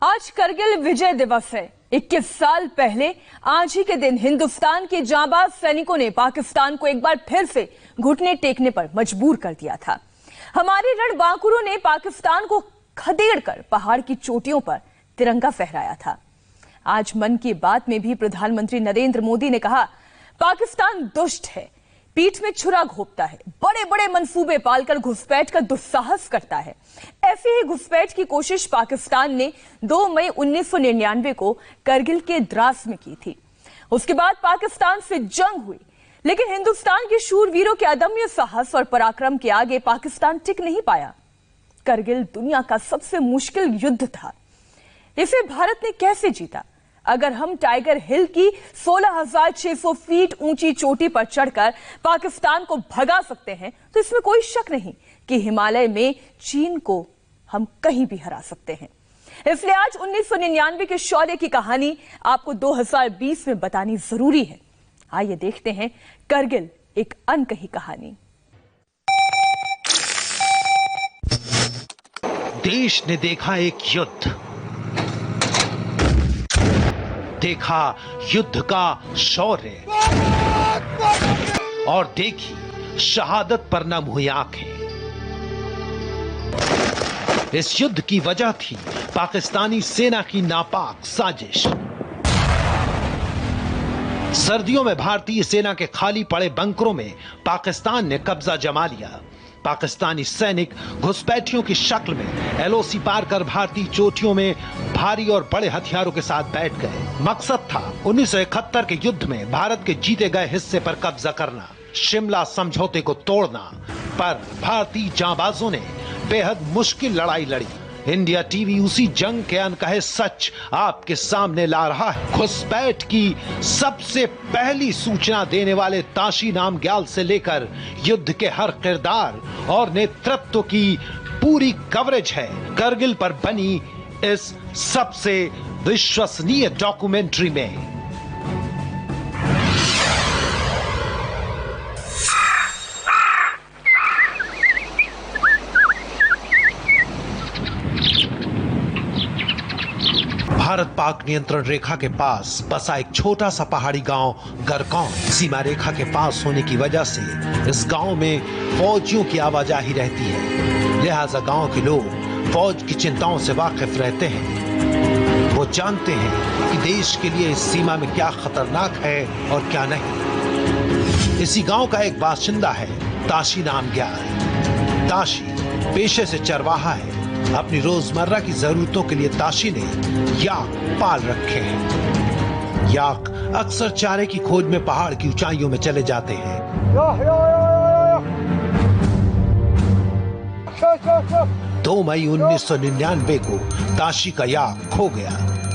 आज करगिल विजय दिवस है। 21 साल पहले आज ही के दिन हिंदुस्तान के जांबाज सैनिकों ने पाकिस्तान को एक बार फिर से घुटने टेकने पर मजबूर कर दिया था। हमारे रणबांकुरों ने पाकिस्तान को खदेड़कर पहाड़ की चोटियों पर तिरंगा फहराया था। आज मन की बात में भी प्रधानमंत्री नरेंद्र मोदी ने कहा, पाकिस्तान दुष्ट है, पीठ में छुरा घोंपता है, बड़े बड़े मंसूबे पालकर घुसपैठ का दुस्साहस करता है। ऐसी ही घुसपैठ की कोशिश पाकिस्तान ने 2 मई 1999 को करगिल के द्रास में की थी। उसके बाद पाकिस्तान से जंग हुई, लेकिन हिंदुस्तान के शूरवीरों के अदम्य साहस और पराक्रम के आगे पाकिस्तान टिक नहीं पाया। करगिल दुनिया का सबसे मुश्किल युद्ध था। इसे भारत ने कैसे जीता? अगर हम टाइगर हिल की 16,600 फीट ऊंची चोटी पर चढ़कर पाकिस्तान को भगा सकते हैं, तो इसमें कोई शक नहीं कि हिमालय में चीन को हम कहीं भी हरा सकते हैं। इसलिए आज 1999 के शौर्य की कहानी आपको 2020 में बतानी जरूरी है। आइए देखते हैं करगिल, एक अनकही कहानी। देश ने देखा एक युद्ध, देखा युद्ध का शौर्य और देखी शहादत पर नम हुई आंखें। इस युद्ध की वजह थी पाकिस्तानी सेना की नापाक साजिश। सर्दियों में भारतीय सेना के खाली पड़े बंकरों में पाकिस्तान ने कब्जा जमा लिया। पाकिस्तानी सैनिक घुसपैठियों की शक्ल में एलओसी पार कर भारतीय चोटियों में भारी और बड़े हथियारों के साथ बैठ गए। मकसद था 1971 के युद्ध में भारत के जीते गए हिस्से पर कब्जा करना, शिमला समझौते को तोड़ना। पर भारतीय जांबाजों ने बेहद मुश्किल लड़ाई लड़ी। इंडिया टीवी उसी जंग के अनकहे सच आपके सामने ला रहा है। घुसपैठ की सबसे पहली सूचना देने वाले ताशी नामग्याल से लेकर युद्ध के हर किरदार और नेतृत्व की पूरी कवरेज है करगिल पर बनी इस सबसे विश्वसनीय डॉक्यूमेंट्री में। भारत पाक नियंत्रण रेखा के पास बसा एक छोटा सा पहाड़ी गांव गरकौन सीमा रेखा के पास होने की वजह से इस गांव में फौजियों की आवाजाही रहती है। लिहाजा गांव के लोग फौज की चिंताओं से वाकिफ रहते हैं। वो जानते हैं कि देश के लिए इस सीमा में क्या खतरनाक है और क्या नहीं। इसी गांव का एक बाशिंदा है ताशी नामग्याल। ताशी पेशे से चरवाहा है। अपनी रोजमर्रा की जरूरतों के लिए ताशी ने याक पाल रखे हैं। याक अक्सर चारे की खोज में पहाड़ की ऊंचाइयों में चले जाते हैं। 2 मई 1999 को ताशी का याक खो गया।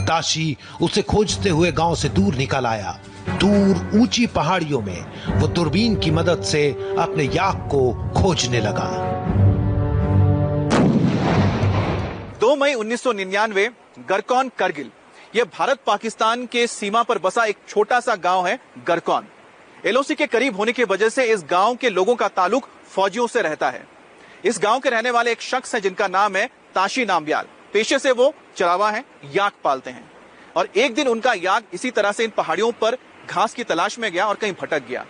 ताशी उसे खोजते हुए गांव से दूर निकल आया। दूर ऊंची पहाड़ियों में वो दूरबीन की मदद से अपने याक को खोजने लगा। 2 मई 1999 गरकौन करगिल, यह भारत पाकिस्तान के सीमा पर बसा एक छोटा सा गांव है गरकौन। एलओसी के करीब होने की वजह से इस गांव के लोगों का ताल्लुक फौजियों से रहता है। इस गांव के रहने वाले एक शख्स है जिनका नाम है ताशी नामग्याल। पेशे से वो चरावा है, याक पालते हैं। और एक दिन उनका याक इसी तरह से इन पहाड़ियों पर घास की तलाश में गया और कहीं भटक गया।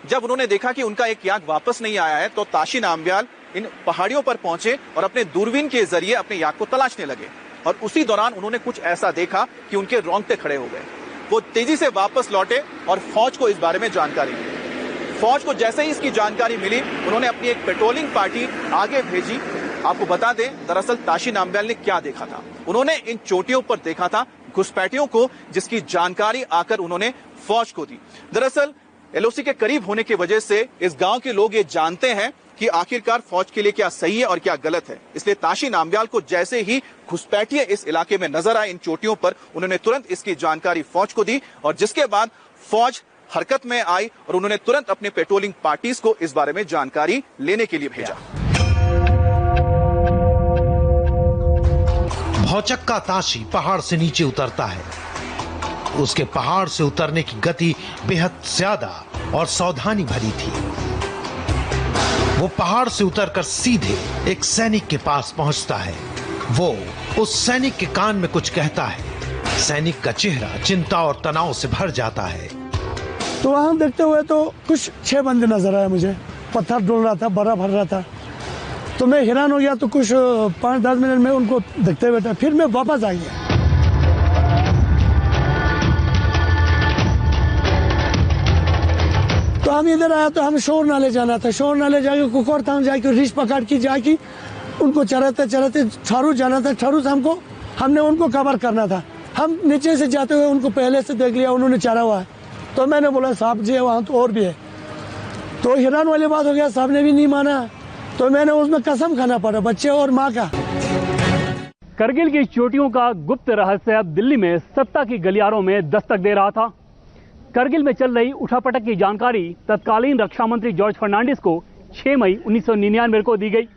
जब उन्होंने देखा कि उनका एक याक वापस नहीं आया है, तो ताशी नामग्याल इन पहाड़ियों पर पहुंचे और अपने दूरबीन के जरिए अपने याक को तलाशने लगे। और उसी दौरान उन्होंने कुछ ऐसा देखा कि उनके रोंगटे खड़े हो गए। वो तेजी से वापस लौटे और फौज को इस बारे में जानकारी मिली। फौज को जैसे ही इसकी जानकारी मिली, उन्होंने अपनी एक पेट्रोलिंग पार्टी आगे भेजी। आपको बता दें, दरअसल ताशी नामग्याल ने क्या देखा था। उन्होंने इन चोटियों पर देखा था घुसपैठियों को, जिसकी जानकारी आकर उन्होंने फौज को दी। दरअसल एलओसी के करीब होने की वजह से इस गांव के लोग ये जानते हैं कि आखिरकार फौज के लिए क्या सही है और क्या गलत है। इसलिए ताशी नामग्याल को जैसे ही घुसपैठिए इस इलाके में नजर आए इन चोटियों पर, उन्होंने तुरंत इसकी जानकारी फौज को दी। और जिसके बाद फौज हरकत में आई और उन्होंने तुरंत अपने पेट्रोलिंग पार्टीज को इस बारे में जानकारी लेने के लिए भेजा। भौचक्का ताशी पहाड़ से नीचे उतरता है। उसके पहाड़ से उतरने की गति बेहद ज्यादा और सावधानी भरी थी। वो पहाड़ से उतरकर सीधे एक सैनिक के पास पहुंचता है। वो उस सैनिक के कान में कुछ कहता है। सैनिक का चेहरा चिंता और तनाव से भर जाता है। तो वहां देखते हुए तो कुछ 6 बंदे नजर आए मुझे। पत्थर डुल रहा था, बर्फ भर रहा था, तो मैं हैरान हो गया। तो कुछ 5-10 मिनट में उनको देखते हुए था। फिर मैं वापस आ गया। तो हम इधर आया तो हमें शोर नाले जाना था। शोर नाले जाके कुकर थाम जाके रिच पकड़ के जाके उनको चराते चराते छारू जाना था। छारू से हमने उनको कवर करना था। हम नीचे से जाते हुए उनको पहले से देख लिया, उन्होंने चरा हुआ है। तो मैंने बोला साहब जी वहाँ तो और भी है। तो हैरान वाली बात हो गया, साहब ने भी नहीं माना। तो मैंने उसमें कसम खाना पड़ा, बच्चे और माँ का। करगिल की चोटियों का गुप्त रहस्य अब दिल्ली में सत्ता की गलियारों में दस्तक दे रहा था। करगिल में चल रही उठापटक की जानकारी तत्कालीन रक्षा मंत्री जॉर्ज फर्नांडिस को 6 मई 1999 को दी गई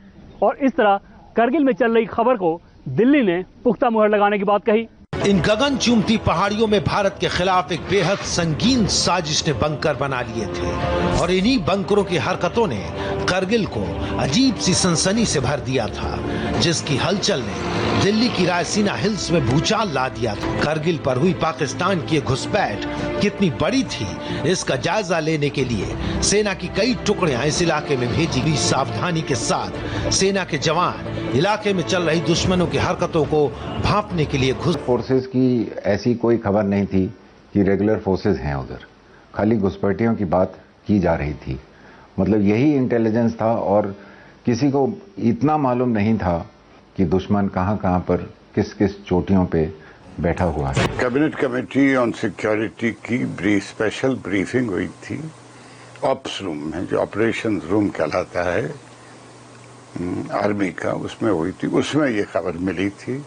और इस तरह करगिल में चल रही खबर को दिल्ली ने पुख्ता मुहर लगाने की बात कही। इन गगन चूमती पहाड़ियों में भारत के खिलाफ एक बेहद संगीन साजिश ने बंकर बना लिए थे और इन्हीं बंकरों की हरकतों ने करगिल को अजीब सी सनसनी से भर दिया था, जिसकी हलचल ने दिल्ली की रायसीना हिल्स में भूचाल ला दिया था। करगिल पर हुई पाकिस्तान की घुसपैठ कितनी बड़ी थी, इसका जायजा लेने के लिए सेना की कई टुकड़ियां इस इलाके में भेजी गई। सावधानी के साथ सेना के जवान इलाके में चल रही दुश्मनों की हरकतों को भांपने के लिए घुस। फोर्सेस की ऐसी कोई खबर नहीं थी कि रेगुलर फोर्सेस हैं उधर, खाली घुसपैठियों की बात की जा रही थी। मतलब यही इंटेलिजेंस था और किसी को इतना मालूम नहीं था कि दुश्मन कहां पर किस किस चोटियों पे बैठा हुआ है। कैबिनेट कमेटी ऑन सिक्योरिटी की स्पेशल ब्रीफिंग हुई थी ऑप्स रूम में, जो ऑपरेशन रूम कहलाता है आर्मी का, उसमें हुई थी। उसमें ये खबर मिली थी।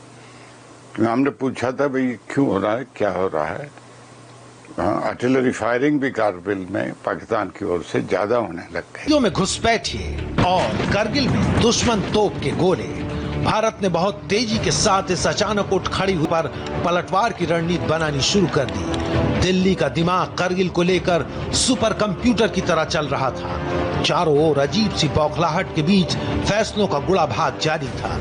हमने पूछा था भाई क्यों हो रहा है, क्या हो रहा है। आर्टिलरी फायरिंग भी कारगिल में पाकिस्तान की ओर से ज्यादा होने लग गई। में घुसपैठिए और करगिल में दुश्मन तोप के गोले। भारत ने बहुत तेजी के साथ इस अचानक उठ खड़ी हुई पर पलटवार की रणनीति बनानी शुरू कर दी। दिल्ली का दिमाग करगिल को लेकर सुपर कंप्यूटर की तरह चल रहा था। चारों ओर अजीब सी बौखलाहट के बीच फैसलों का गुड़ा भाग जारी था।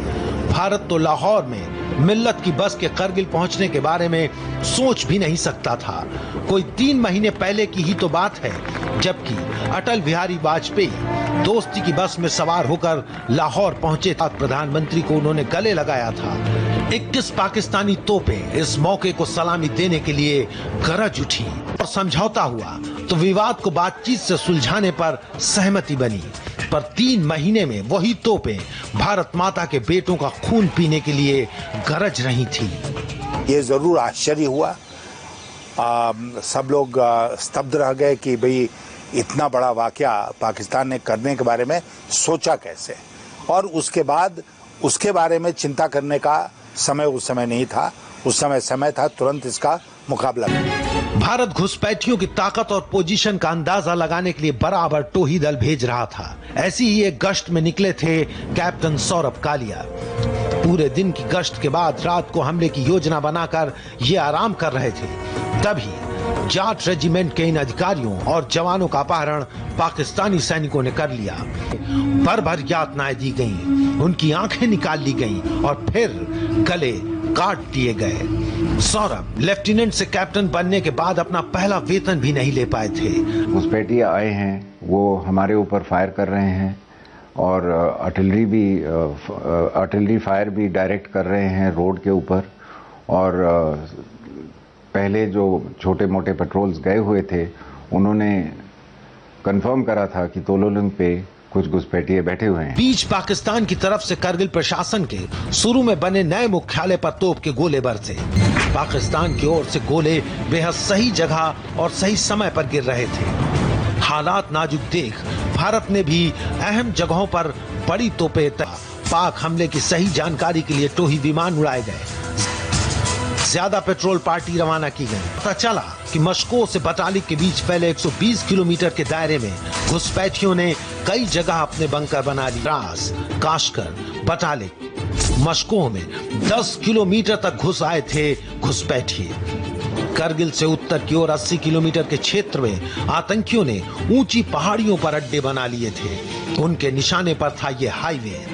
भारत तो लाहौर में मिल्लत की बस के करगिल पहुंचने के बारे में सोच भी नहीं सकता था। कोई 3 महीने पहले की ही तो बात है, जबकि अटल बिहारी वाजपेयी दोस्ती की बस में सवार होकर लाहौर पहुंचे। प्रधानमंत्री को उन्होंने गले लगाया था। 21 पाकिस्तानी तोपें इस मौके को सलामी देने के लिए गरज उठी और समझौता हुआ तो विवाद को बातचीत से सुलझाने पर सहमति बनी। पर 3 महीने में वही तोपें भारत माता के बेटों का खून पीने के लिए गरज रही थी। ये जरूर आश्चर्य हुआ। सब लोग स्तब्ध रह गए कि भाई इतना बड़ा वाकया पाकिस्तान ने करने के बारे में सोचा कैसे, और उसके बाद उसके बारे में चिंता करने का समय उस समय नहीं था। उस समय था तुरंत इसका मुकाबला। भारत घुसपैठियों की ताकत और पोजीशन का अंदाजा लगाने के लिए बराबर टोही दल भेज रहा था। ऐसी ही एक गश्त में निकले थे कैप्टन सौरभ कालिया। पूरे दिन की गश्त के बाद रात को हमले की योजना बनाकर ये आराम कर रहे थे। तभी जाट रेजिमेंट के इन अधिकारियों और जवानों का अपहरण पाकिस्तानी सैनिकों ने कर लिया। भर यातनाएं दी गईं, उनकी आंखें निकाल ली गईं और फिर गले काट दिए गए। सौरभ लेफ्टिनेंट से कैप्टन बनने के बाद अपना पहला वेतन भी नहीं ले पाए थे। घुसपैठिए आए हैं, वो हमारे ऊपर फायर कर रहे हैं और आर्टिलरी फायर भी डायरेक्ट कर रहे हैं रोड के ऊपर। और पहले जो छोटे मोटे पेट्रोल्स गए हुए थे उन्होंने कंफर्म करा था कि तोलोलुंग पे कुछ घुसपैठिए बैठे हुए हैं। बीच पाकिस्तान की तरफ से करगिल प्रशासन के शुरू में बने नए मुख्यालय पर तोप के गोले बरसे। पाकिस्तान की ओर से गोले बेहद सही जगह और सही समय पर गिर रहे थे। हालात नाजुक देख भारत ने भी अहम जगहों पर बड़ी तोपें। पाक हमले की सही जानकारी के लिए टोही विमान उड़ाए गए, ज्यादा पेट्रोल पार्टी रवाना की गई। पता चला कि मस्को से बटालिक के बीच फैले 120 किलोमीटर के दायरे में घुसपैठियों ने कई जगह अपने बंकर बना लिए। द्रास, काशकर, बटालिक, मस्को में 10 किलोमीटर तक घुस आए थे घुसपैठिए। करगिल से उत्तर की ओर 80 किलोमीटर के क्षेत्र में आतंकियों ने ऊंची पहाड़ियों पर अड्डे बना लिए थे। उनके निशाने पर था ये हाईवे।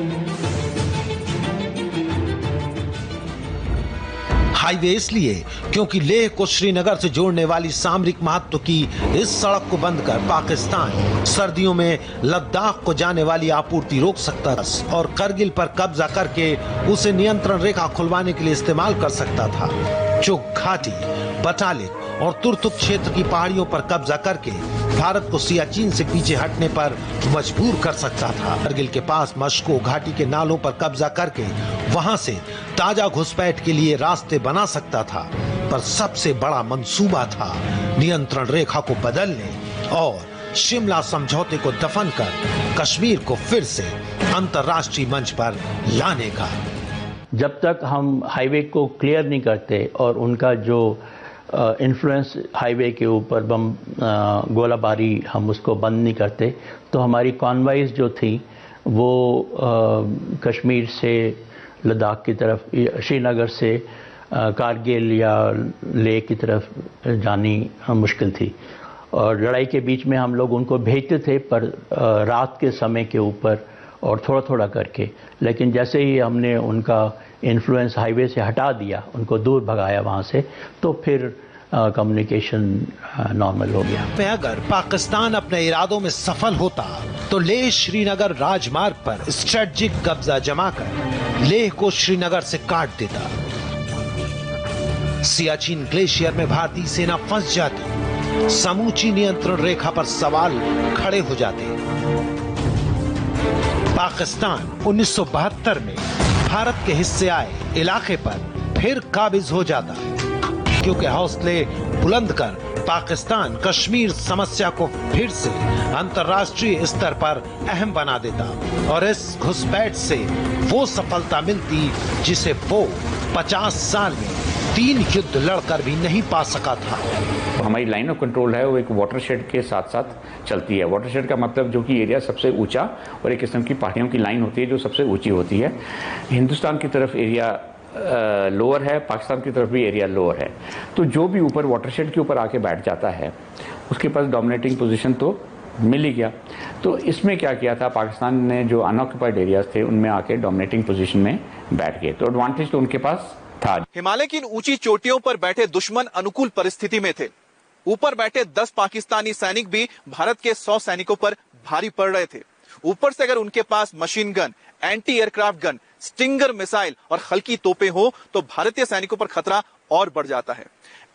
हाईवे इसलिए क्योंकि लेह को श्रीनगर से जोड़ने वाली सामरिक महत्व की इस सड़क को बंद कर पाकिस्तान सर्दियों में लद्दाख को जाने वाली आपूर्ति रोक सकता था और करगिल पर कब्जा करके उसे नियंत्रण रेखा खुलवाने के लिए इस्तेमाल कर सकता था। चुग घाटी, बटालिक और तुर्तुक क्षेत्र की पहाड़ियों पर कब्जा करके भारत को सियाचिन से पीछे हटने पर मजबूर कर सकता था। करगिल के पास मशको घाटी के नालों पर कब्जा करके वहां से ताजा घुसपैठ के लिए रास्ते बना सकता था। पर सबसे बड़ा मंसूबा था नियंत्रण रेखा को बदलने और शिमला समझौते को दफन कर कश्मीर को फिर से अंतर्राष्ट्रीय मंच पर लाने का। जब तक हम हाईवे को क्लियर नहीं करते और उनका जो इन्फ्लुएंस हाईवे के ऊपर बम गोलाबारी हम उसको बंद नहीं करते, तो हमारी कॉन्वाइज जो थी वो कश्मीर से लद्दाख की तरफ, श्रीनगर से कारगिल या लेह की तरफ जानी मुश्किल थी। और लड़ाई के बीच में हम लोग उनको भेजते थे, पर रात के समय के ऊपर और थोड़ा थोड़ा करके। लेकिन जैसे ही हमने उनका इन्फ्लुएंस हाईवे से हटा दिया, उनको दूर भगाया वहाँ से, तो फिर कम्युनिकेशन नॉर्मल हो गया। अगर पाकिस्तान अपने इरादों में सफल होता तो लेह श्रीनगर राजमार्ग पर स्ट्रेटजिक कब्जा जमाकर लेह को श्रीनगर से काट देता। सियाचिन ग्लेशियर में भारतीय सेना फंस जाती, समूची नियंत्रण रेखा पर सवाल खड़े हो जाते। पाकिस्तान 1972 में भारत के हिस्से आए इलाके पर फिर काबिज हो जाता, क्योंकि हौसले बुलंद कर पाकिस्तान कश्मीर समस्या को फिर से अंतर्राष्ट्रीय स्तर पर अहम बना देता और इस घुसपैठ से वो सफलता मिलती जिसे वो 50 साल में 3 युद्ध लड़कर भी नहीं पा सका था। हमारी लाइन ऑफ कंट्रोल है वो एक वाटरशेड के साथ साथ चलती है। वाटरशेड का मतलब जो कि एरिया सबसे ऊंचा और एक किस्म की पहाड़ियों की लाइन होती है जो सबसे ऊंची होती है। हिंदुस्तान की तरफ एरिया लोअर है, पाकिस्तान की तरफ भी एरिया लोअर है। तो जो भी ऊपर वाटरशेड के ऊपर आके बैठ जाता है उसके पास डोमिनेटिंग पोजीशन तो मिल ही गया। तो इसमें क्या किया था, पाकिस्तान ने जो अनऑक्यूपाइड एरियाज थे उनमें आके डोमिनेटिंग पोजीशन में बैठ गए। तो एडवांटेज तो उनके पास था। हिमालय की इन ऊंची चोटियों पर बैठे दुश्मन अनुकूल परिस्थिति में थे। ऊपर बैठे 10 पाकिस्तानी सैनिक भी भारत के 100 सैनिकों पर भारी पड़ रहे थे। ऊपर से अगर उनके पास machine gun, anti aircraft gun, stinger missile और हल्की तोपें हो तो भारतीय सैनिकों पर खतरा और बढ़ जाता है।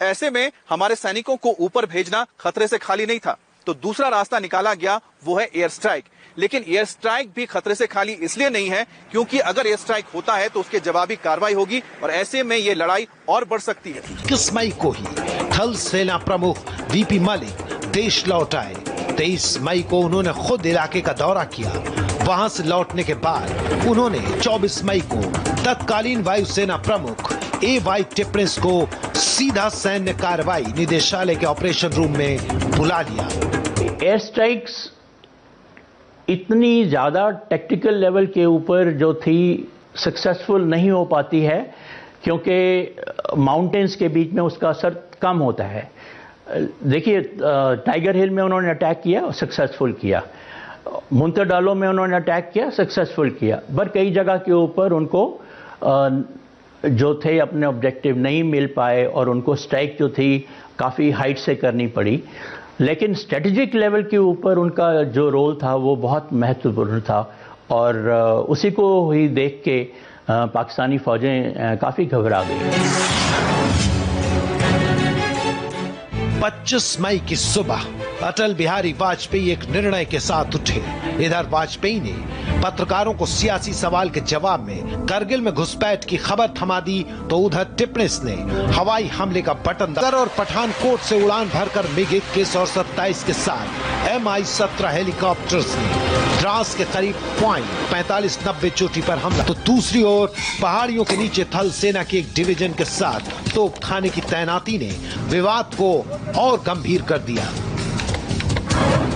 ऐसे में हमारे सैनिकों को ऊपर भेजना खतरे से खाली नहीं था, तो दूसरा रास्ता निकाला गया, वो है एयर स्ट्राइक। लेकिन एयर स्ट्राइक भी खतरे से खाली इसलिए नहीं है क्योंकि अगर एयर स्ट्राइक होता है तो उसके जवाबी कार्रवाई होगी और ऐसे में ये लड़ाई और बढ़ सकती है। 21 मई को ही थल सेना प्रमुख वीपी मलिक देश लौट आए। 23 मई को उन्होंने खुद इलाके का दौरा किया। वहां से लौटने के बाद उन्होंने 24 मई को तत्कालीन वायुसेना प्रमुख A.Y. टिप्रिंस को सीधा सैन्य कार्रवाई निदेशालय के ऑपरेशन रूम में बुला लिया। एयर स्ट्राइक्स इतनी ज्यादा टेक्टिकल लेवल के ऊपर जो थी सक्सेसफुल नहीं हो पाती है क्योंकि माउंटेन्स के बीच में उसका असर कम होता है। देखिए, टाइगर हिल में उन्होंने अटैक किया और सक्सेसफुल किया, मुंतडालो में उन्होंने अटैक किया, सक्सेसफुल किया, पर कई जगह के ऊपर उनको जो थे अपने ऑब्जेक्टिव नहीं मिल पाए और उनको स्ट्राइक जो थी काफ़ी हाइट से करनी पड़ी। लेकिन स्ट्रेटेजिक लेवल के ऊपर उनका जो रोल था वो बहुत महत्वपूर्ण था और उसी को ही देख के पाकिस्तानी फौजें काफ़ी घबरा गई। 25 मई की सुबह अटल बिहारी वाजपेयी एक निर्णय के साथ उठे। इधर वाजपेयी ने पत्रकारों को सियासी सवाल के जवाब में करगिल में घुसपैठ की खबर थमा दी, तो उधर टिप्रिंस ने हवाई हमले का बटन दबाया और पठानकोट से उड़ान भरकर मिग 21 और 27 के साथ MI-17 हेलीकॉप्टर्स ने द्रास के करीब पॉइंट 45-90 चोटी पर हमला। तो दूसरी ओर पहाड़ियों के नीचे थल सेना की एक डिवीजन के साथ तोपखाने की तैनाती ने विवाद को और गंभीर कर दिया।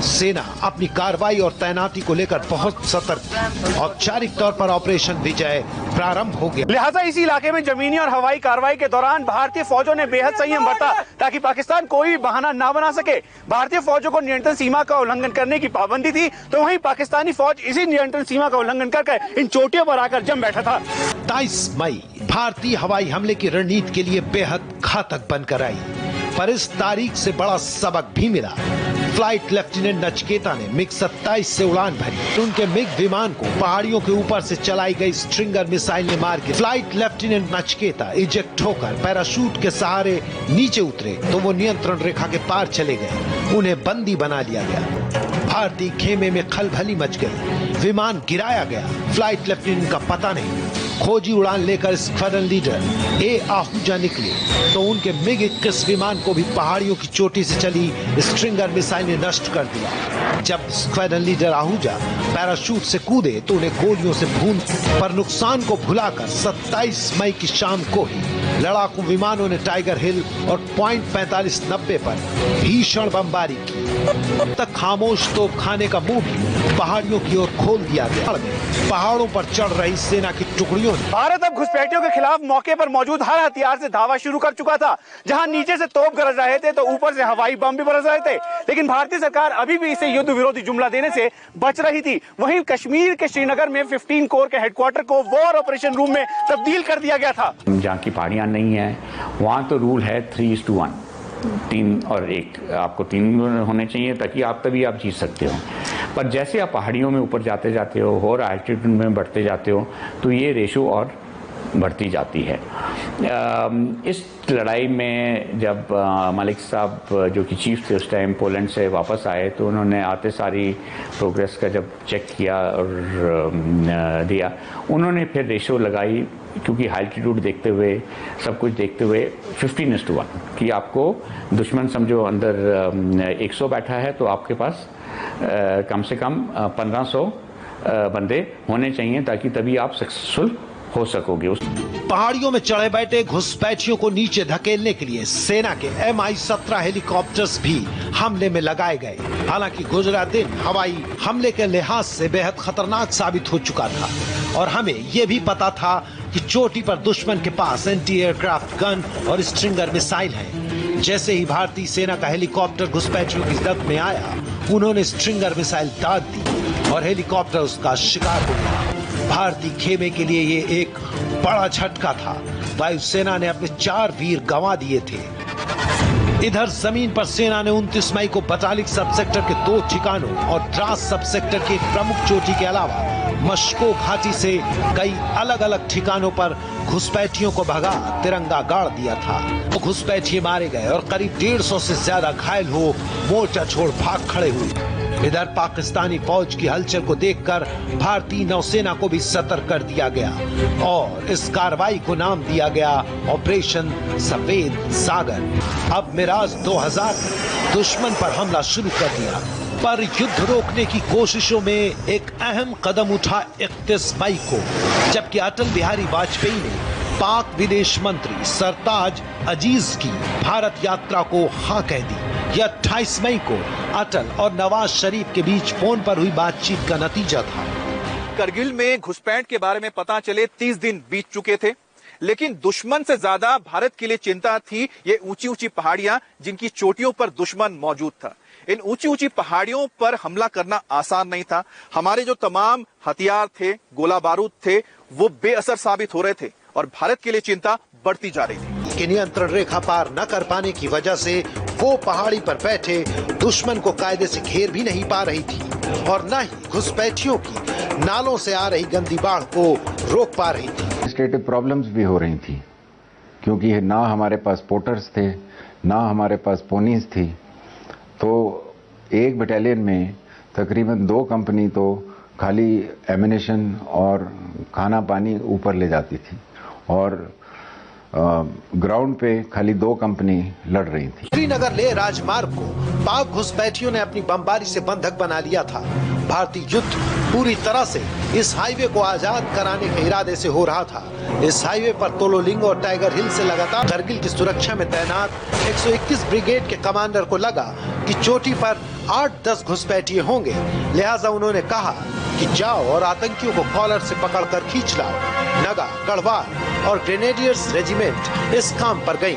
सेना अपनी कार्रवाई और तैनाती को लेकर बहुत सतर्क। औपचारिक तौर पर ऑपरेशन विजय प्रारंभ हो गया। लिहाजा इसी इलाके में जमीनी और हवाई कार्रवाई के दौरान भारतीय फौजों ने बेहद संयम बरता ताकि पाकिस्तान कोई भी बहाना ना बना सके। भारतीय फौजों को नियंत्रण सीमा का उल्लंघन करने की पाबंदी थी, तो वहीं पाकिस्तानी फौज इसी नियंत्रण सीमा का उल्लंघन करके इन चोटियों पर आकर जम बैठा था। 23 मई भारतीय हवाई हमले की रणनीति के लिए बेहद घातक बनकर आई, पर इस तारीख से बड़ा सबक भी मिला। फ्लाइट लेफ्टिनेंट नचिकेता ने मिग 27 से उड़ान भरी। उनके मिग विमान को पहाड़ियों के ऊपर से चलाई गई स्ट्रिंगर मिसाइल ने मार गिराया। फ्लाइट लेफ्टिनेंट नचिकेता इजेक्ट होकर पैराशूट के सहारे नीचे उतरे तो वो नियंत्रण रेखा के पार चले गए। उन्हें बंदी बना लिया गया। भारतीय खेमे में खलबली मच गई, विमान गिराया गया। फ्लाइट लेफ्टिनेंट का पता नहीं। खोजी उड़ान लेकर स्क्वाड्रन लीडर ए आहूजा निकले तो उनके मिग 21 विमान को भी पहाड़ियों की चोटी से चली स्ट्रिंगर मिसाइल ने नष्ट कर दिया। जब स्क्वाड्रन लीडर आहूजा पैराशूट से कूदे तो उन्हें गोलियों से भून, पर नुकसान को भुलाकर 27 मई की शाम को ही लड़ाकू विमानों ने टाइगर हिल और पॉइंट 4590 पर भीषण बमबारी की। तक खामोश तोप खाने का मुंह भी पहाड़ियों की ओर खोल दिया गया। पहाड़ों पर चढ़ रही सेना की टुकड़ियों ने भारत अब घुसपैठियों के खिलाफ मौके पर मौजूद हर हथियार से धावा शुरू कर चुका था। जहां नीचे से तोप गरज रहे थे तो ऊपर से हवाई बम भी बरस रहे थे, लेकिन भारतीय सरकार अभी भी इसे युद्ध विरोधी जुमला देने से बच रही थी। वहीं कश्मीर के श्रीनगर में 15 कोर के हेडक्वार्टर को वॉर ऑपरेशन रूम में तब्दील कर दिया गया था। जहाँ की पहाड़ियाँ नहीं है वहाँ तो रूल है 3:1, 3 और 1, आपको 3 होने चाहिए ताकि तभी आप जीत सकते हो। पर जैसे आप पहाड़ियों में ऊपर जाते जाते हो और एल्टीट्यूड में बढ़ते जाते हो तो ये रेशो और बढ़ती जाती है। इस लड़ाई में जब मलिक साहब जो कि चीफ थे उस टाइम पोलैंड से वापस आए तो उन्होंने आते सारी प्रोग्रेस का जब चेक किया और दिया, उन्होंने फिर रेशो लगाई क्योंकि एल्टीट्यूड देखते हुए सब कुछ देखते हुए 15:1 कि आपको दुश्मन समझो अंदर 100 बैठा है तो आपके पास कम से कम 1500 बंदे होने चाहिए ताकि तभी आप सक्सेसफुल हो सकोगे। पहाड़ियों में चढ़े बैठे घुसपैठियों को नीचे धकेलने के लिए सेना के Mi-17 हेलीकॉप्टर्स भी हमले में लगाए गए। हालांकि गुजरा दिन हवाई हमले के लिहाज से बेहद खतरनाक साबित हो चुका था और हमें यह भी पता था कि चोटी पर दुश्मन के पास एंटी एयरक्राफ्ट गन और स्ट्रिंगर मिसाइल है। जैसे ही भारतीय सेना का हेलीकॉप्टर घुसपैठियों की जद में आया, उन्होंने स्ट्रिंगर मिसाइल दाग दी और हेलीकॉप्टर उसका शिकार हो गया। भारतीय खेमे के लिए ये एक बड़ा झटका था। वायुसेना ने अपने 4 वीर गंवा दिए थे। इधर जमीन पर सेना ने 29 मई को बटालिक सब सेक्टर के 2 ठिकानों और द्रास सब सेक्टर की एक प्रमुख चोटी के अलावा मशको घाटी से कई अलग अलग ठिकानों पर घुसपैठियों को भगा तिरंगा गाड़ दिया था। तो घुसपैठिए मारे गए और करीब 150 से ज्यादा घायल हो मोर्चा छोड़ भाग खड़े हुए। इधर पाकिस्तानी फौज की हलचल को देखकर भारतीय नौसेना को भी सतर्क कर दिया गया और इस कार्रवाई को नाम दिया गया ऑपरेशन सफेद सागर। अब मिराज 2000 दुश्मन पर हमला शुरू कर दिया, पर युद्ध रोकने की कोशिशों में एक अहम कदम उठा 31 मई को, जबकि अटल बिहारी वाजपेयी ने पाक विदेश मंत्री सरताज अजीज की भारत यात्रा को हाँ कह दी। यह 28 मई को अटल और नवाज शरीफ के बीच फोन पर हुई बातचीत का नतीजा था। करगिल में घुसपैठ के बारे में पता चले 30 दिन बीत चुके थे, लेकिन दुश्मन से ज्यादा भारत के लिए चिंता थी ये ऊंची ऊंची पहाड़ियां जिनकी चोटियों पर दुश्मन मौजूद था। इन ऊंची ऊंची पहाड़ियों पर हमला करना आसान नहीं था। हमारे जो तमाम हथियार थे, गोला बारूद थे, वो बेअसर साबित हो रहे थे और भारत के लिए चिंता बढ़ती जा रही थी। कि नियंत्रण रेखा पार न कर पाने की वजह से वो पहाड़ी पर बैठे दुश्मन को कायदे से घेर भी नहीं पा रही थी और न ही घुसपैठियों की नालों से आ रही गंदी बाढ़ को रोक पा रही थी। एडमिनिस्ट्रेटिव प्रॉब्लम्स भी हो रही थी क्योंकि ना हमारे पास पोर्टर्स थे, ना हमारे पास पोनीज थी। तो एक बटालियन में तकरीबन 2 कंपनी तो खाली एमिनेशन और खाना पानी ऊपर ले जाती थी और ग्राउंड पे खाली 2 कंपनी लड़ रही थी। श्रीनगर लेह राजमार्ग को पाक घुसपैठियों ने अपनी बमबारी से बंधक बना लिया था। भारतीय युद्ध पूरी तरह से इस हाईवे को आजाद कराने के इरादे से हो रहा था। इस हाईवे पर तोलोलिंग और टाइगर हिल से लगातार करगिल की सुरक्षा में तैनात 121 ब्रिगेड के कमांडर को लगा कि चोटी पर 8-10 घुसपैठिए होंगे, लिहाजा उन्होंने कहा कि जाओ और आतंकियों को कॉलर से पकड़कर खींच लाओ। नगा, गढ़वाल और ग्रेनेडियर्स रेजिमेंट इस काम पर गई,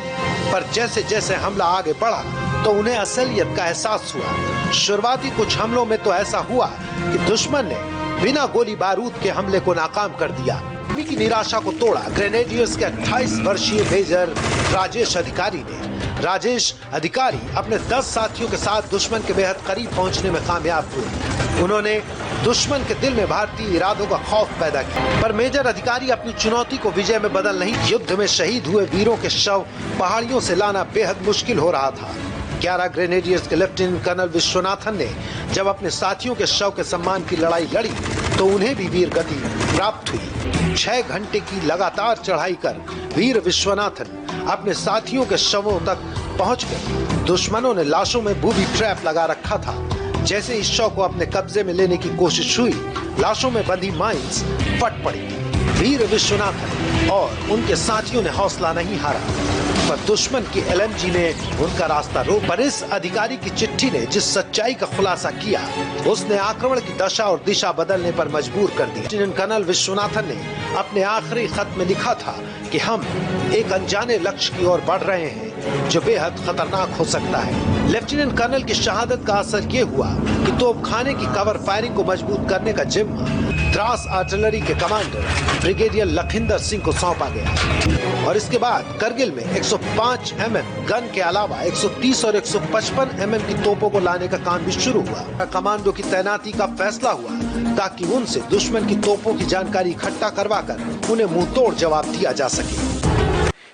पर जैसे जैसे हमला आगे बढ़ा तो उन्हें असलियत का एहसास हुआ। शुरुआती कुछ हमलों में तो ऐसा हुआ कि दुश्मन ने बिना गोली बारूद के हमले को नाकाम कर दिया। की निराशा को तोड़ा ग्रेनेडियर्स के 28 वर्षीय मेजर राजेश अधिकारी ने। राजेश अधिकारी अपने 10 साथियों के साथ दुश्मन के बेहद करीब पहुंचने में कामयाब हुए। उन्होंने दुश्मन के दिल में भारतीय इरादों का खौफ पैदा किया, पर मेजर अधिकारी अपनी चुनौती को विजय में बदल नहीं। युद्ध में शहीद हुए वीरों के शव पहाड़ियों से लाना बेहद मुश्किल हो रहा था। 11 ग्रेनेडियर्स के लेफ्टिनेंट कर्नल विश्वनाथन ने जब अपने साथियों के शव के सम्मान की लड़ाई लड़ी तो उन्हें भी वीर गति प्राप्त हुई। 6 घंटे की लगातार चढ़ाई कर वीर विश्वनाथन अपने साथियों के शवों तक पहुंच गए। दुश्मनों ने लाशों में बूबी ट्रैप लगा रखा था। जैसे इस शव को अपने कब्जे में लेने की कोशिश हुई, लाशों में बंधी माइंस फट पड़ी। वीर विश्वनाथन और उनके साथियों ने हौसला नहीं हारा, पर दुश्मन की एलएमजी ने उनका रास्ता रोका। पर इस अधिकारी की चिट्ठी ने जिस सच्चाई का खुलासा किया, उसने आक्रमण की दशा और दिशा बदलने पर मजबूर कर दिया। लेफ्टिनेंट कर्नल विश्वनाथन ने अपने आखिरी खत में लिखा था कि हम एक अनजाने लक्ष्य की ओर बढ़ रहे हैं जो बेहद खतरनाक हो सकता है। लेफ्टिनेंट कर्नल की शहादत का असर ये हुआ कि तोपखाने की कवर फायरिंग को मजबूत करने का जिम्मा द्रास आर्टिलरी के कमांडर ब्रिगेडियर लखिंदर सिंह को सौंपा गया और इसके बाद करगिल में 105 mm गन के अलावा 130 और 155 mm की तोपों को लाने का काम भी शुरू हुआ। कमांडो की तैनाती का फैसला हुआ ताकि उनसे दुश्मन की तोपों की जानकारी इकट्ठा करवाकर उन्हें मुंहतोड़ जवाब दिया जा सके।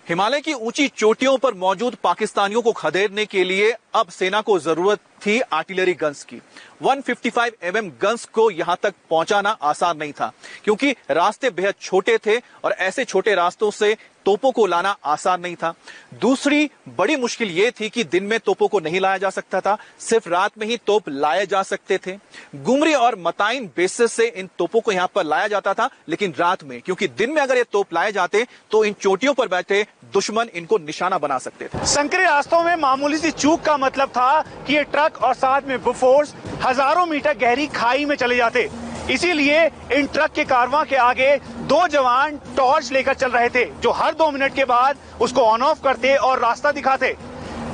हिमालय की ऊंची चोटियों पर मौजूद पाकिस्तानियों को खदेड़ने के लिए अब सेना को जरूरत थी आर्टिलरी गन्स की। 155 mm गन्स को यहां तक पहुंचाना आसान नहीं था क्योंकि रास्ते बेहद छोटे थे और ऐसे छोटे रास्तों से तोपों को लाना आसान नहीं था। दूसरी बड़ी मुश्किल ये थी कि दिन में तोपों को नहीं लाया जा सकता था, सिर्फ रात में ही तोप लाए जा सकते थे। गुमरी और मताइन बेसिस से इन तोपों को यहां पर लाया जाता था, लेकिन रात में, क्योंकि दिन में अगर ये तोप लाए जाते तो इन चोटियों पर बैठे दुश्मन इनको निशाना बना सकते थे। संकरे रास्तों में मामूली सी चूक का मतलब था कि ये ट्रक और साथ में बुफोर्स हजारों मीटर गहरी खाई में चले जाते। इसीलिए इन ट्रक के कारवां के आगे 2 जवान टॉर्च लेकर चल रहे थे जो हर 2 मिनट के बाद उसको ऑन ऑफ करते और रास्ता दिखाते।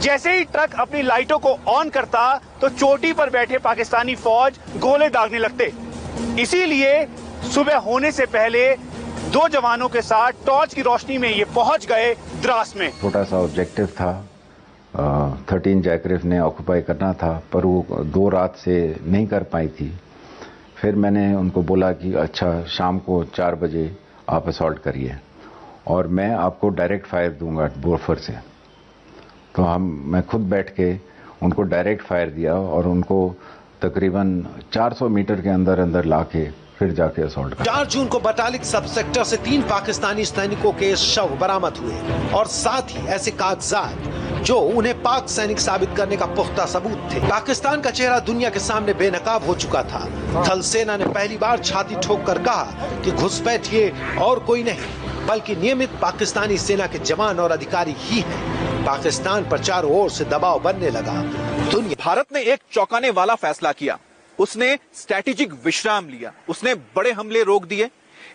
जैसे ही ट्रक अपनी लाइटों को ऑन करता तो चोटी पर बैठे पाकिस्तानी फौज गोले दागने लगते। इसीलिए सुबह होने से पहले 2 जवानों के साथ टॉर्च की रोशनी में ये पहुंच गए द्रास में। छोटा सा ऑब्जेक्टिव था, 13 जैकरिफ ने ऑक्यूपाई करना था, पर वो 2 रात से नहीं कर पाई थी। फिर मैंने उनको बोला कि अच्छा शाम को 4 बजे आप असॉल्ट करिए और मैं आपको डायरेक्ट फायर दूंगा बोरफर से। तो मैं खुद बैठ के उनको डायरेक्ट फायर दिया और उनको तकरीबन 400 मीटर के अंदर अंदर लाके फिर जाके असॉल्ट 4 जून को बटालिक सब सेक्टर से 3 पाकिस्तानी सैनिकों के शव बरामद हुए और साथ ही ऐसे कागजात जो उन्हें पाक सैनिक साबित करने का पुख्ता सबूत थे। पाकिस्तान का चेहरा दुनिया के सामने बेनकाब हो चुका था। थल सेना ने पहली बार छाती ठोककर कहा कि घुसपैठिए और कोई नहीं बल्कि नियमित पाकिस्तानी सेना के जवान और अधिकारी ही हैं। पाकिस्तान पर चारों ओर से दबाव बनने लगा। भारत ने एक चौंकाने वाला फैसला किया। उसने स्ट्रैटेजिक विश्राम लिया, उसने बड़े हमले रोक दिए,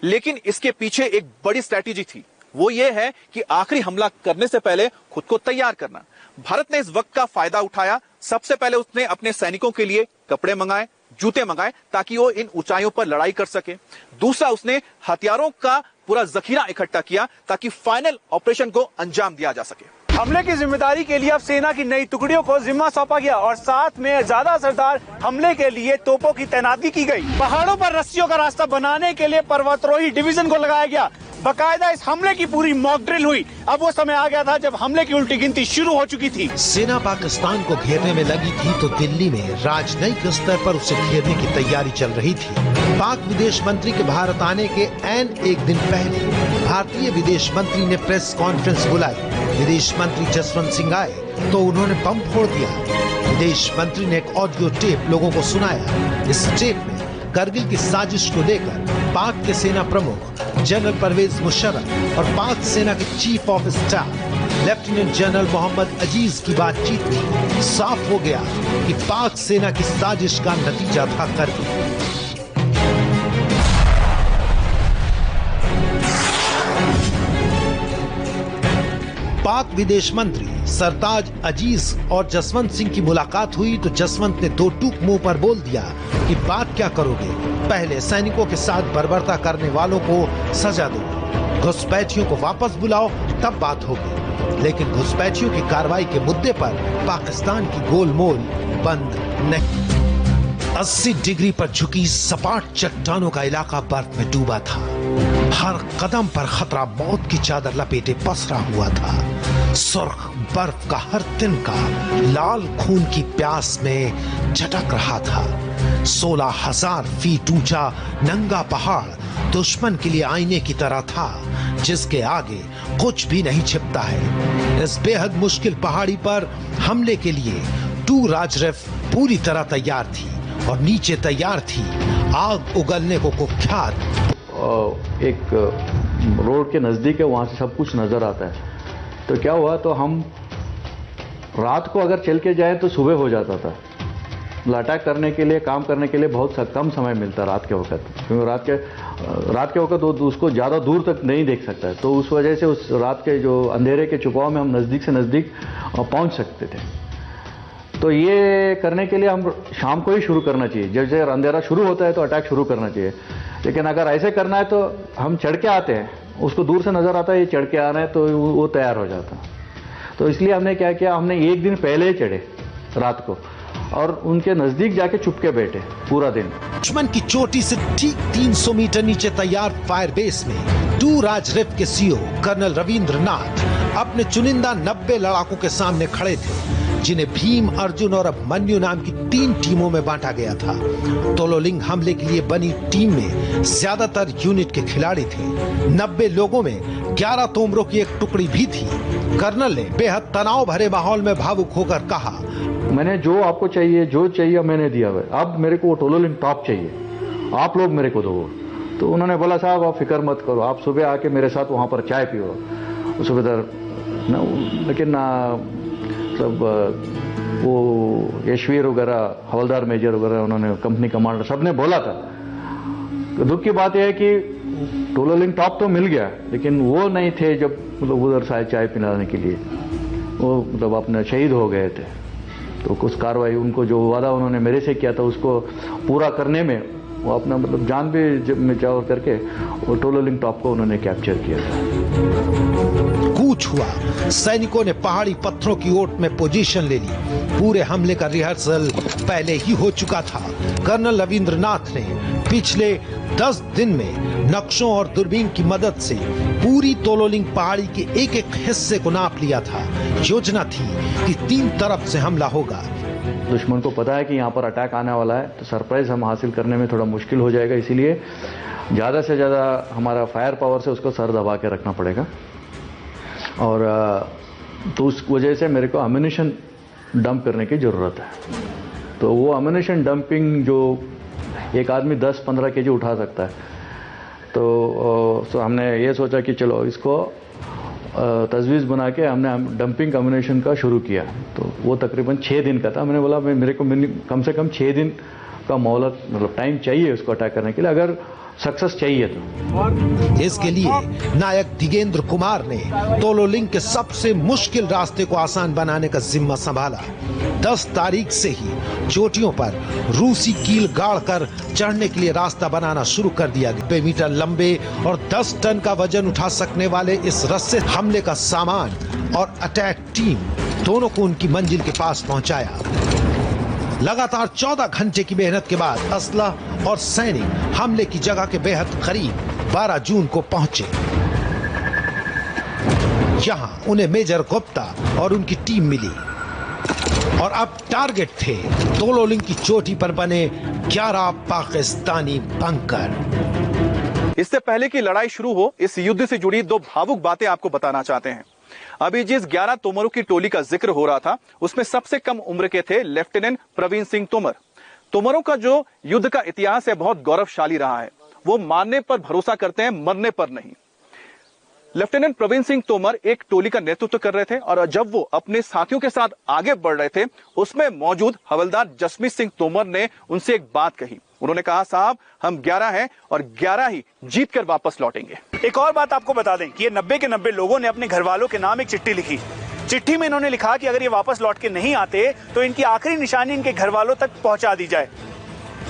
लेकिन इसके पीछे एक बड़ी स्ट्रैटेजी थी। वो ये है कि आखिरी हमला करने से पहले खुद को तैयार करना। भारत ने इस वक्त का फायदा उठाया। सबसे पहले उसने अपने सैनिकों के लिए कपड़े मंगाए, जूते मंगाए ताकि वो इन ऊंचाइयों पर लड़ाई कर सके। दूसरा, उसने हथियारों का पूरा जखीरा इकट्ठा किया ताकि फाइनल ऑपरेशन को अंजाम दिया जा सके। हमले की जिम्मेदारी के लिए अब सेना की नई टुकड़ियों को जिम्मा सौंपा गया और साथ में ज्यादा असरदार हमले के लिए तोपों की तैनाती की गई। पहाड़ों पर रस्सियों का रास्ता बनाने के लिए पर्वतारोही डिवीजन को लगाया गया। बकायदा इस हमले की पूरी मॉक ड्रिल हुई। अब वो समय आ गया था जब हमले की उल्टी गिनती शुरू हो चुकी थी। सेना पाकिस्तान को घेरने में लगी थी तो दिल्ली में राजनयिक स्तर पर उसे घेरने की तैयारी चल रही थी। पाक विदेश मंत्री के भारत आने के ऐन एक दिन पहले भारतीय विदेश मंत्री ने प्रेस कॉन्फ्रेंस बुलाई। विदेश मंत्री जसवंत सिंह आए तो उन्होंने बम फोड़ दिया। विदेश मंत्री ने एक ऑडियो टेप लोगों को सुनाया। इस टेप में करगिल की साजिश को लेकर पाक के सेना प्रमुख जनरल परवेज मुशर्रफ और पाक सेना के chief of staff lieutenant general Mohammad Aziz की बातचीत में साफ हो गया कि पाक सेना की साजिश का नतीजा था करगिल। पाक विदेश मंत्री सरताज अजीज और जसवंत सिंह की मुलाकात हुई तो जसवंत ने दो टूक मुंह पर बोल दिया कि बात क्या करोगे, पहले सैनिकों के साथ बर्बरता करने वालों को सजा दो, घुसपैठियों को वापस बुलाओ, तब बात होगी। लेकिन घुसपैठियों की कार्रवाई के मुद्दे पर पाकिस्तान की गोलमोल बंद नहीं। 80 डिग्री पर झुकी सपाट चट्टानों का इलाका बर्फ में डूबा था। हर कदम पर खतरा मौत की चादर लपेटे पसरा हुआ था। सुर्ख बर्फ का हर तिनका लाल खून की प्यास में झटक रहा था। 16,000 फीट ऊंचा नंगा पहाड़ दुश्मन के लिए आईने की तरह था, जिसके आगे कुछ भी नहीं छिपता है। इस बेहद मुश्किल पहाड़ी पर हमले के लिए 2 राजरफ पूरी तरह तैयार थी और नीचे तैयार थी आग उगलने को कुख्यात एक रोड के नज़दीक है, वहाँ से सब कुछ नज़र आता है। तो क्या हुआ, तो हम रात को अगर चल के जाए तो सुबह हो जाता था। अटैक करने के लिए, काम करने के लिए बहुत कम समय मिलता रात के वक्त, क्योंकि रात के वक्त उसको ज़्यादा दूर तक नहीं देख सकता है। तो उस वजह से उस रात के जो अंधेरे के छुपाव में हम नज़दीक से नज़दीक पहुँच सकते थे। तो ये करने के लिए हम शाम को ही शुरू करना चाहिए। जैसे अंधेरा शुरू होता है तो अटैक शुरू करना चाहिए। लेकिन अगर ऐसे करना है तो हम चढ़ के आते हैं, उसको दूर से नज़र आता है ये चढ़ के आ रहे हैं, तो वो तैयार हो जाता है। तो इसलिए हमने क्या किया, हमने एक दिन पहले ही चढ़े रात को और उनके नज़दीक जाके चुपके बैठे पूरा दिन। दुश्मन की चोटी से ठीक 300 मीटर नीचे तैयार फायर बेस में 2 राजरफ के सीओ कर्नल रविंद्रनाथ अपने चुनिंदा 90 लड़ाकों के सामने खड़े थे, जिन्हें भीम, अर्जुन और अभिमन्यु नाम की 3 टीमों में बांटा गया था। तोलोलिंग हमले के लिए बनी टीम में ज्यादातर यूनिट के खिलाड़ी थे। 90 लोगों में 11 तोमरों की एक टुकड़ी भी थी। कर्नल ने बेहद तनाव भरे माहौल में भावुक होकर कहा, मैंने जो आपको चाहिए, जो चाहिए मैंने दिया है, अब मेरे को वो टोलोलिंग टॉप चाहिए, आप लोग मेरे को दो। तो उन्होंने बोला, साहब आप फिक्र मत करो, आप सुबह आके मेरे साथ वहाँ पर चाय पियो। सुबेदार लेकिन सब वो यशवीर वगैरह, हवलदार मेजर वगैरह, उन्होंने कंपनी कमांडर सबने बोला था। तो दुख की बात यह है कि टोलोलिंग टॉप तो मिल गया, लेकिन वो नहीं थे जब मतलब उधर से चाय पिलाने के लिए, वो मतलब अपने शहीद हो गए थे। तो कुछ कार्रवाई, उनको जो वादा उन्होंने मेरे से किया था उसको पूरा करने में वो अपना मतलब जान भी न्यौछावर करके वो टोलोलिंग टॉप को उन्होंने कैप्चर किया था। कूच हुआ, सैनिकों ने पहाड़ी पत्थरों की ओट में पोजीशन ले ली। पूरे हमले का रिहर्सल पहले ही हो चुका था। कर्नल रविंद्रनाथ ने पिछले 10 दिन में नक्शों और दूरबीन की मदद से पूरी तोलोलिंग पहाड़ी के एक-एक हिस्से को नाप लिया था। योजना थी कि 3 तरफ से हमला होगा। दुश्मन को पता है कि यहाँ पर अटैक आने वाला है, तो सरप्राइज हम हासिल करने में थोड़ा मुश्किल हो जाएगा। इसीलिए ज़्यादा से ज़्यादा हमारा फायर पावर से उसको सर दबा के रखना पड़ेगा। और तो उस वजह से मेरे को अम्यूनिशन डंप करने की ज़रूरत है। तो वो अम्यूनिशन डंपिंग जो एक आदमी 10-15 केजी उठा सकता है, तो हमने ये सोचा कि चलो इसको तजवीज़ बना के हमने डंपिंग अम्यूनिशन का शुरू किया। तो वो तकरीबन 6 दिन का था। मैंने बोला मेरे को कम से कम 6 दिन का मोहलत मतलब टाइम चाहिए उसको अटैक करने के लिए, अगर सक्सेस चाहिए तो। इसके लिए नायक दिगेंद्र कुमार ने तोलोलिंग के सबसे मुश्किल रास्ते को आसान बनाने का जिम्मा संभाला। 10 तारीख से ही चोटियों पर रूसी कील गाड़ कर चढ़ने के लिए रास्ता बनाना शुरू कर दिया गया। 90 मीटर लंबे और 10 टन का वजन उठा सकने वाले इस रस्से हमले का सामान और अटैक टीम दोनों को उनकी मंजिल के पास पहुंचाया। लगातार 14 घंटे की मेहनत के बाद असलह और सैनिक हमले की जगह के बेहद करीब 12 जून को पहुंचे। यहां उन्हें मेजर गुप्ता और उनकी टीम मिली और अब टारगेट थे तोलोलिंग की चोटी पर बने 11 पाकिस्तानी बंकर। इससे पहले कि लड़ाई शुरू हो, इस युद्ध से जुड़ी 2 भावुक बातें आपको बताना चाहते हैं। अभी जिस 11 तोमरों की टोली का जिक्र हो रहा था, उसमें सबसे कम उम्र के थे लेफ्टिनेंट प्रवीण सिंह तोमर। तोमरों का जो युद्ध का इतिहास है बहुत गौरवशाली रहा है। वो मारने पर भरोसा करते हैं, मरने पर नहीं। लेफ्टिनेंट प्रवीण सिंह तोमर एक टोली का नेतृत्व कर रहे थे और जब वो अपने साथियों के साथ आगे बढ़ रहे थे, उसमें मौजूद हवलदार जसमीत सिंह तोमर ने उनसे एक बात कही। उन्होंने कहा, साहब हम 11 हैं और 11 ही जीत कर वापस लौटेंगे। एक और बात आपको बता दें कि ये 90 के 90 लोगों ने अपने घर वालों के नाम एक चिट्ठी लिखी। चिट्ठी में इन्होंने लिखा कि अगर ये वापस लौट के नहीं आते तो इनकी आखिरी निशानी इनके घर वालों तक पहुंचा दी जाए।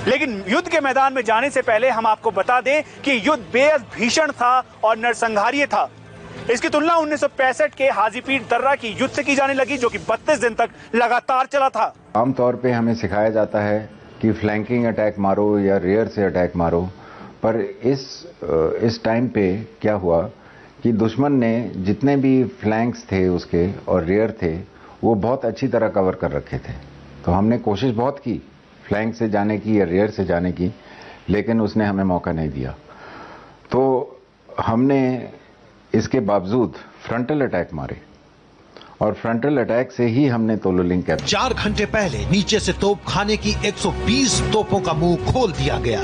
लेकिन युद्ध के मैदान में जाने से पहले हम आपको बता दें कि युद्ध बेहद भीषण था और नरसंहारीय था। इसकी तुलना 1965 के हाजीपीर दर्रा की युद्ध से की जाने लगी, जो कि 32 दिन तक लगातार चला था। आमतौर पे हमें सिखाया जाता है कि फ्लैंकिंग अटैक मारो या रियर से अटैक मारो, पर इस टाइम पे क्या हुआ कि दुश्मन ने जितने भी फ्लैंक्स थे उसके और रियर थे वो बहुत अच्छी तरह कवर कर रखे थे। तो हमने कोशिश बहुत की फ्लैंक से जाने की या रियर से जाने की, लेकिन उसने हमें मौका नहीं दिया। तो हमने इसके बावजूद फ्रंटल अटैक मारे और फ्रंटल अटैक से ही हमने तोलोलिंग कैप्चर। 4 घंटे पहले नीचे से तोप खाने की 120 तोपों का मुंह खोल दिया गया।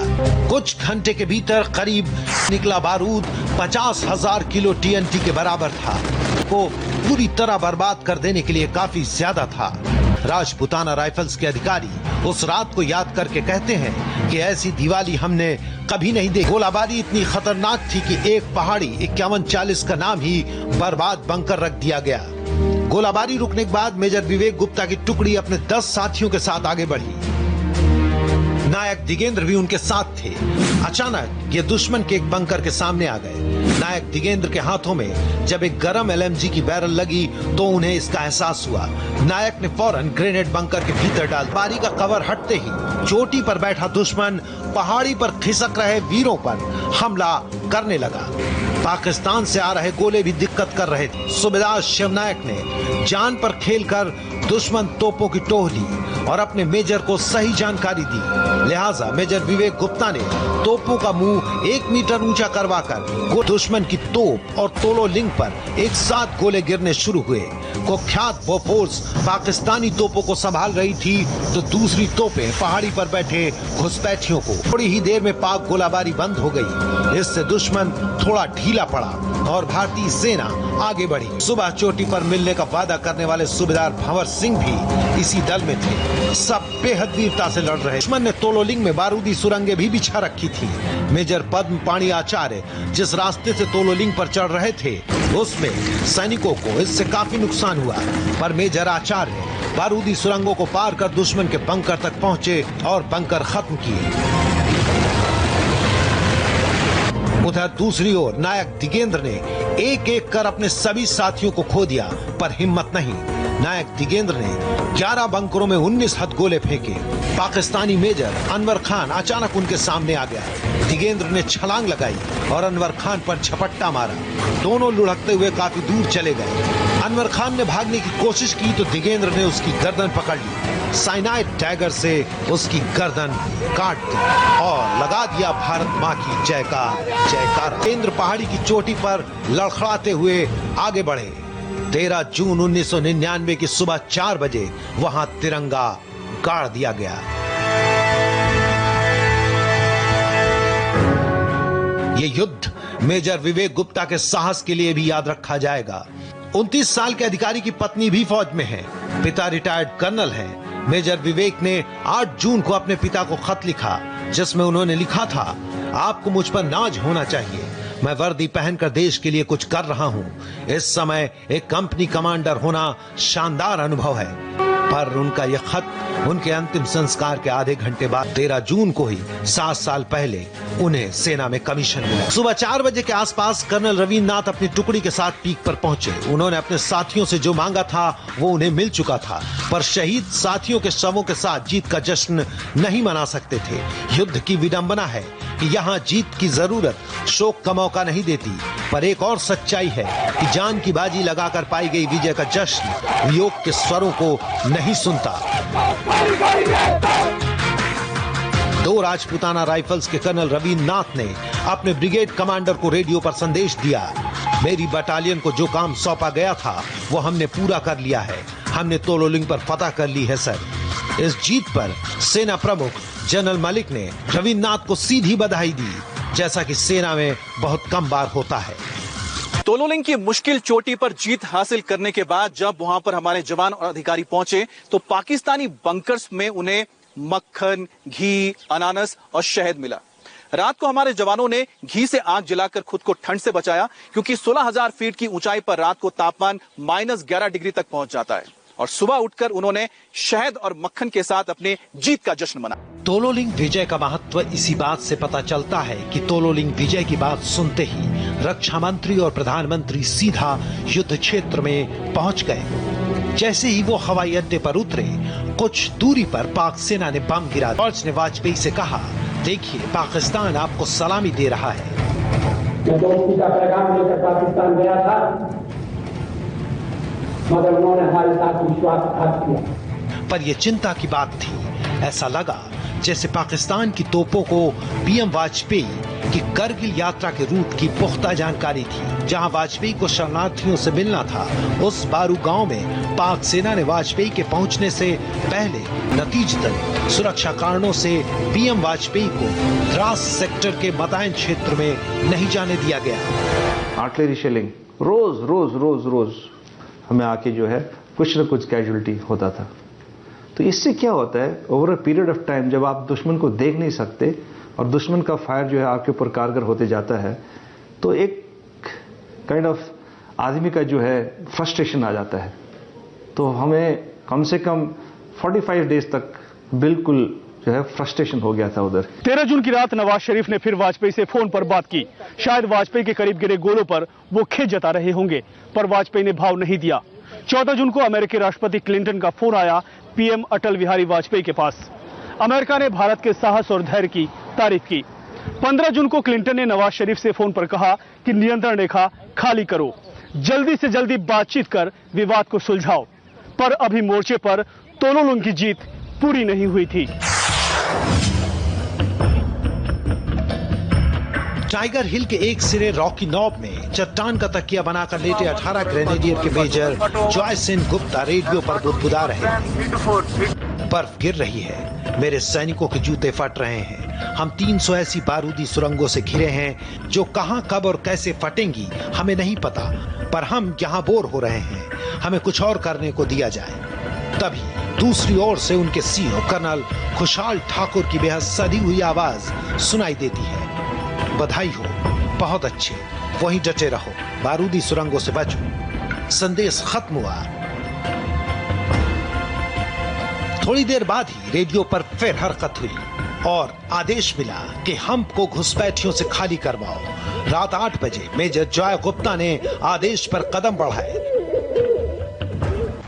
कुछ घंटे के भीतर करीब निकला बारूद 50,000 किलो TNT के बराबर था। को पूरी तरह बर्बाद कर देने के लिए काफी ज्यादा था। राजपुताना राइफल्स के अधिकारी उस रात को याद करके कहते हैं कि ऐसी दिवाली हमने कभी नहीं देखी। गोलाबारी इतनी खतरनाक थी कि एक पहाड़ी 5140 का नाम ही बर्बाद बंकर रख दिया गया। गोलाबारी रुकने के बाद मेजर विवेक गुप्ता की टुकड़ी अपने 10 साथियों के साथ आगे बढ़ी। नायक दिगेंद्र भी उनके साथ थे। अचानक ये दुश्मन के एक बंकर के सामने आ गए। नायक दिगेंद्र के हाथों में जब एक गरम LMG की बैरल लगी तो उन्हें इसका एहसास हुआ। नायक ने फौरन ग्रेनेड बंकर के भीतर डाल। बारी का कवर हटते ही चोटी पर बैठा दुश्मन पहाड़ी पर खिसक रहे वीरों पर हमला करने लगा। पाकिस्तान से आ रहे गोले भी दिक्कत कर रहे थे। सूबेदार शिवनायक ने जान पर खेलकर दुश्मन तोपों की टोह ली और अपने मेजर को सही जानकारी दी। लिहाजा मेजर विवेक गुप्ता ने तोपों का मुंह 1 मीटर ऊंचा करवाकर दुश्मन की तोप और तोलोलिंग पर एक साथ गोले गिरने शुरू हुए। कुख्यात बोफोर्स पाकिस्तानी तोपों को संभाल रही थी तो दूसरी तोपें पहाड़ी पर बैठे घुसपैठियों को। थोड़ी ही देर में पाक गोलाबारी बंद हो गई। इससे दुश्मन थोड़ा ढीला पड़ा और भारतीय सेना आगे बढ़ी। सुबह चोटी पर मिलने का वादा करने वाले सूबेदार भंवर सिंह भी इसी दल में थे। सब बेहद वीरता से लड़ रहे। दुश्मन ने तोलोलिंग में बारूदी सुरंगें भी बिछा रखी थी। मेजर पद्म पाणी आचार्य जिस रास्ते से तोलोलिंग पर चढ़ रहे थे उसमें सैनिकों को इससे काफी नुकसान हुआ, पर मेजर आचार्य बारूदी सुरंगों को पार कर दुश्मन के बंकर तक पहुंचे और बंकर खत्म किए। उधर दूसरी ओर नायक दिगेंद्र ने एक एक कर अपने सभी साथियों को खो दिया, पर हिम्मत नहीं। नायक दिगेंद्र ने 11 बंकरों में 19 हथगोले फेंके। पाकिस्तानी मेजर अनवर खान अचानक उनके सामने आ गया। दिगेंद्र ने छलांग लगाई और अनवर खान पर झपट्टा मारा। दोनों लुढ़कते हुए काफी दूर चले गए। अनवर खान ने भागने की कोशिश की तो दिगेंद्र ने उसकी गर्दन पकड़ ली। साइनाइड डैगर से उसकी गर्दन काट दी और लगा दिया भारत माँ की जयकारा। दिगेंद्र पहाड़ी की चोटी पर लड़खड़ाते हुए आगे बढ़े। 13 जून 1999 की सुबह 4 बजे वहां तिरंगा गाड़ दिया गया। ये युद्ध मेजर विवेक गुप्ता के साहस के लिए भी याद रखा जाएगा। 29 साल के अधिकारी की पत्नी भी फौज में है। पिता रिटायर्ड कर्नल हैं। मेजर विवेक ने 8 जून को अपने पिता को खत लिखा जिसमें उन्होंने लिखा था, आपको मुझ पर नाज होना चाहिए। मैं वर्दी पहनकर देश के लिए कुछ कर रहा हूँ। इस समय एक कंपनी कमांडर होना शानदार अनुभव है। पर उनका यह खत उनके अंतिम संस्कार के आधे घंटे बाद 13 जून को ही 7 साल पहले उन्हें सेना में कमीशन मिला। सुबह 4 बजे के आसपास कर्नल रवींद्र नाथ अपनी टुकड़ी के साथ पीक पर पहुंचे। उन्होंने अपने साथियों से जो मांगा था वो उन्हें मिल चुका था, पर शहीद साथियों के शवों के साथ जीत का जश्न नहीं मना सकते थे। युद्ध की विडंबना है कि यहाँ जीत की जरूरत शोक का मौका नहीं देती, पर एक और सच्चाई है कि जान की बाजी लगाकर पाई गई विजय का जश्न वियोग के स्वरों को नहीं सुनता। 2 राजपुताना राइफल्स के कर्नल रवींद्र नाथ ने अपने ब्रिगेड कमांडर को रेडियो पर संदेश दिया, मेरी बटालियन को जो काम सौंपा गया था वो हमने पूरा कर लिया है। हमने तोलोलिंग पर फतह कर ली है सर। इस जीत पर सेना प्रमुख जनरल मलिक ने रवींद्र नाथ को सीधी बधाई दी, जैसा कि सेना में बहुत कम बार होता है। तोलोलिंग की मुश्किल चोटी पर जीत हासिल करने के बाद जब वहां पर हमारे जवान और अधिकारी पहुंचे तो पाकिस्तानी बंकर्स में उन्हें मक्खन, घी, अनानस और शहद मिला। रात को हमारे जवानों ने घी से आग जलाकर खुद को ठंड से बचाया, क्योंकि 16,000 फीट की ऊंचाई पर रात को तापमान -11 डिग्री तक पहुंच जाता है। और सुबह उठकर उन्होंने शहद और मक्खन के साथ अपने जीत का जश्न मनाया। तोलोलिंग विजय का महत्व इसी बात से पता चलता है कि तोलोलिंग विजय की बात सुनते ही रक्षा मंत्री और प्रधानमंत्री सीधा युद्ध क्षेत्र में पहुंच गए। जैसे ही वो हवाई अड्डे पर उतरे, कुछ दूरी पर पाक सेना ने बम गिरा। जॉर्ज ने वाजपेयी से कहा, देखिए पाकिस्तान आपको सलामी दे रहा है। मैं दोस्ती का पैगाम लेकर पाकिस्तान गया था, मगर उन्होंने हमारे साथ विश्वासघात किया। पर यह चिंता की बात थी। ऐसा लगा जैसे पाकिस्तान की तोपों को पीएम वाजपेयी की करगिल यात्रा के रूट की पुख्ता जानकारी थी। जहां वाजपेयी को शरणार्थियों से मिलना था, उस बारू गांव में पाक सेना ने वाजपेयी के पहुंचने से पहले नतीजतन सुरक्षा कारणों से पीएम वाजपेयी को द्रास सेक्टर के मतयन क्षेत्र में नहीं जाने दिया गया। आर्टिलरी शेलिंग रोज रोज रोज रोज हमें आके जो है कुछ न कुछ कैजुअलिटी होता था। तो इससे क्या होता है, over a period of time जब आप दुश्मन को देख नहीं सकते और दुश्मन का फायर जो है आपके ऊपर कारगर होते जाता है, तो एक काइंड ऑफ आदमी का जो है फ्रस्ट्रेशन आ जाता है। तो हमें कम से कम 45 डेज तक बिल्कुल जो है फ्रस्ट्रेशन हो गया था उधर। 13 जून की रात नवाज शरीफ ने फिर वाजपेयी से फोन पर बात की। शायद वाजपेयी के करीब गिरे गोलों पर वो खेद जता रहे होंगे, पर वाजपेयी ने भाव नहीं दिया। 14 जून को अमेरिकी राष्ट्रपति क्लिंटन का फोन आया पीएम अटल बिहारी वाजपेयी के पास। अमेरिका ने भारत के साहस और धैर्य की तारीफ की। 15 जून को क्लिंटन ने नवाज शरीफ से फोन पर कहा कि नियंत्रण रेखा खाली करो, जल्दी से जल्दी बातचीत कर विवाद को सुलझाओ। पर अभी मोर्चे पर तोलोलिंग की जीत पूरी नहीं हुई थी। टाइगर हिल के एक सिरे रॉकी नॉब में चट्टान का तकिया बनाकर लेटे 18 ग्रेनेडियर के मेजर जॉयसेन गुप्ता रेडियो पर बुदबुदा रहे हैं। बर्फ गिर रही है, मेरे सैनिकों के जूते फट रहे हैं। हम 300 ऐसी बारूदी सुरंगों से घिरे हैं जो कहां, कब और कैसे फटेंगी हमें नहीं पता, पर हम यहाँ बोर हो रहे हैं। हमें कुछ और करने को दिया जाए। तभी दूसरी ओर से उनके सीओ कर्नल खुशहाल ठाकुर की बेहद सधी हुई आवाज सुनाई देती है, बधाई हो, बहुत अच्छे, वहीं डटे रहो, बारूदी सुरंगों से बचो। संदेश खत्म हुआ। थोड़ी देर बाद ही रेडियो पर फिर हरकत हुई और आदेश मिला कि हमको घुसपैठियों से खाली करवाओ। रात 8 बजे मेजर जॉय गुप्ता ने आदेश पर कदम बढ़ाए।